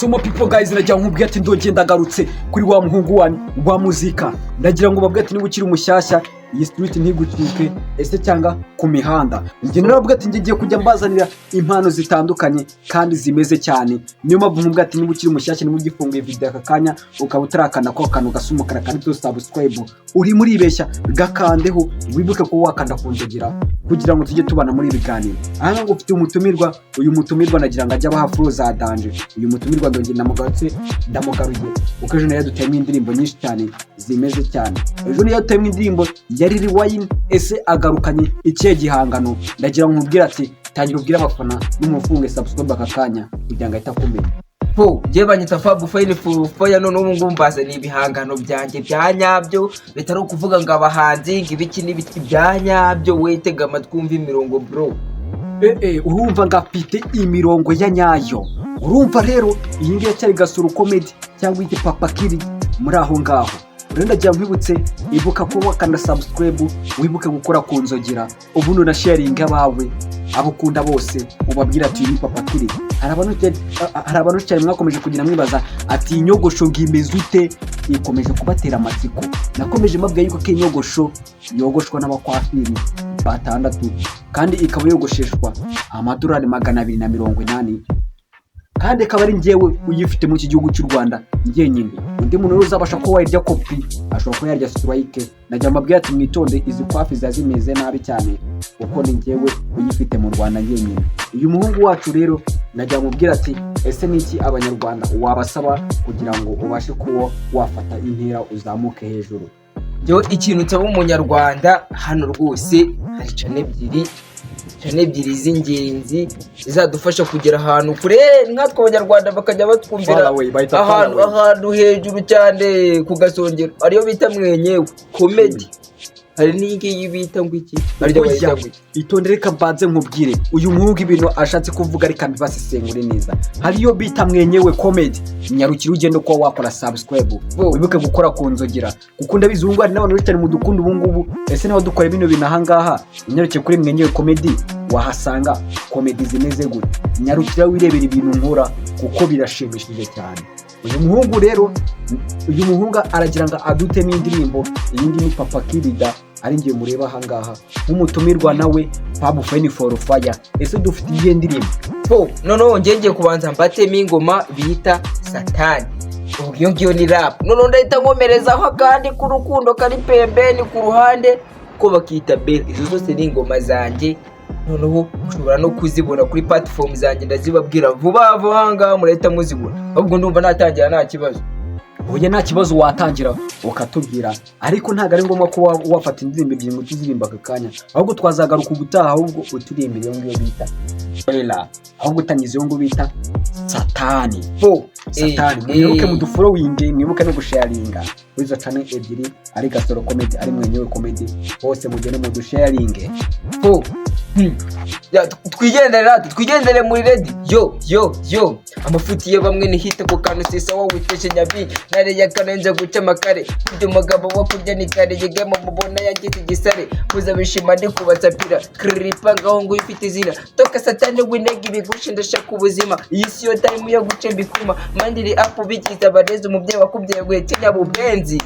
Somo people guys, nagira nkubwiye ati ndongeye ndagarutse kuri wa muhungu wanyu wa muzika. Ndagira ngo babwiye ati niba ukiri mushyashya iyi street ntigucike ese cyangwa ku mihanda. Njye narabwiye ati ngiye kujya mbazanira impano zitandukanye kandi zimeze cyane. Niyo mpamvu nkubwiye ati niba ukiri mushyashya niba ugifunguye video aka kanya ukaba utarakanda ko kantu gasumukara kandi to subscribe uri muri ibeshya gakandeho wibuke ko wakanda kunjegera kugira ngo tujye tubana muri ibiganiro. Aha ngo ufite umutumirwa, uyu mutumirwa nagira ngo ajya abaha flow za danje. Uyu mutumirwa ndongeye namugarutse ndamugaruye uko ejo nayo duteyemo indirimbo nyinshi cyane zimeze cyane. Ejo nayo duteyemo indirimbo yari Rewind ese agarukanye ikihe gihangano. Ndagira ngo nkubwire ati tangira ubwire abafana n'umufunge subscribe aka kanya kugira ngo ahita kumenya. Je banyita Fab Fine Fire none ubu ngumbaza ni ibihangano byanjye byanyabyo bitari ukuvuga ngo abahanzi ngibiki n'ibiki byanyabyo wetega amatwi umva imirongo bro. Urumva ngafite imirongo ya nyayo. Urumva rero iyi ngiye cyari Gasuru comedy cyangwa ite Papa Kiri muri aho ngaho. Urenda jya mwibutse ibuka ko wakanda subscribe, wibuke gukora kunzogera ubuno na sharing abawe abukunda bose ubabwira ati ni Papa Kiri. Harabantu cyane mwakomeje kugira mwibaza ati inyogosho ngimeze ute, ikomeje kubatera amatsiko. Nakomeje mabwiye yuko ke inyogosho yogoshwa n'abakwafiri batandatu kandi ikaba yogosheshwa amadolari 280 kandi akaba ari njyewe uyifite mu gihugu cy'u Rwanda njye nyine. Undi muntu uzabasha ko wayirya copy ashobora ko yarya strike. Najya mabwiye ati mwitonde izi kwafi zazimeze nabi cyane uko ni njyewe uyifite mu Rwanda njye nyine. Uyu muhungu wacu rero najya mubwira ati ese niki abanyarwanda wabasaba kugira ngo ubashe kuwo wafata intera uzamuke hejuru. Yo ikintu cyaba umunyarwanda hano rwose hari cyane ebyiri z'ingenzi zizadufasha kugera ahantu kure nkatwe abanyarwanda bakajya batwumvira ahantu hejuru cyane ku gasongero ariyo bita mwenyewe comedy. Hari n'ingiyi bita ngo iki aryo bayita ngo itondere kabanze nkubwire uyu muhungu ibintu ashatse kuvuga ariko mbasesengure neza. Hariyo bita mwenyewe comedy. Nyarukira ugende ko wakora subscribe wibuke gukora kunzogera kuko ndabizungwa ari n'abantu cyane mu dukunda ubu ngubu. Ese nawe dukora bino binaha ngaha nyarukiye kuri mwenyewe comedy wahasanga comedy zimeze gute. Nyarukira wirebera ibintu nkora kuko birashimishije cyane. Uyu muhungu rero uyu muhunga aragira ngo adute n'indirimbo iyindi ni Papa Kirida ari ngiye mureba aha ngaha nk'umutumirwa nawe Fab Fine Fire. Ese dufite iyi ndirimbo none ngiye kubanza mbatemo ingoma bita Satani. Ubwo ngiyo ni rap none ndahita nkomerezaho kandi ku rukundo kari pembeni ku ruhande ko bakita bell. Izo zose ni ingoma zanjye noneho ushobora no kuzibona kuri platform zanjye ndazibabwira vuba vuba murahita muzibona. Ahubwo ndumva natangira nta kibazo. Oya nta kibazo watangira ukatubwira ariko ntago ari ngombwa ko wafata indirimbo ebyiri ngo tuzirimba aka kanya. Ahubwo twazagaruka ubutaha ahubwo uturimbire yo ngiyo bita ahubwo utangize yo ngo bita Satani. Satani mwibuke mu dufollowing mwibuke no gusharinga wizo channel ebyiri ari Gasoro comedy ari mwenyewe comedy bose mugene mu dusharinge. Twigendere muri ready yo amafuti ya bamwe ni hita ko kantu sisa wowe witeshe nyabi nare yakanenze guca makare ibyo mugabo wo kurya ni kare yigema mubona yagize igisare kuza bishima ndi kubatsapira kripa ngaho ngo ifite izina toka Satani winegi bigushe ndashaka ubuzima iyi si yo time yo guce bikuma mandiri apu bikiza bareze umubyeyi wakubyaye gwetenya bubenzi.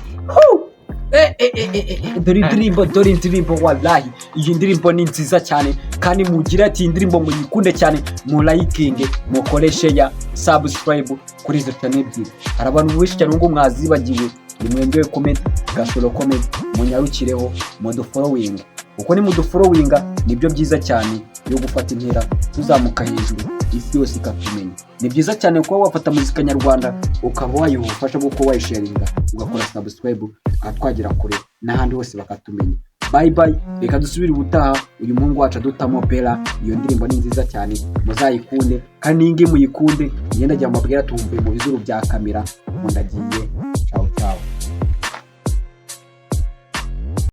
Dore indirimbo wallahi iyi ndirimbo ni nziza cyane kandi mugira ati indirimbo muyikunde cyane mu liking mukoreshe ya subscribe kuri izo channel ebyiri. Hari abantu benshi cyane ngo mwazibagiwe ni mwenyewe comedy Gasoro comedy munyarukireho mu following uko ni mu following nibyo byiza cyane yo gufata intera tuzamuka hejuru isi yose ikatumenya. Ni byiza cyane kuba wafata muzika nyarwanda ukaba wayihufasha bwo wayisharinga ugakora subscribe atwagira kure n'ahandi hose bakatumenya. Bye bye, reka dusubire ubutaha. Uyu muhungu wacu adutamo Bella, iyo ndirimbo ni nziza cyane muzayikunde kandi ningi muyikunde ngenda jya mubwira tumve mu bizuru bya kamera. Ndagiye.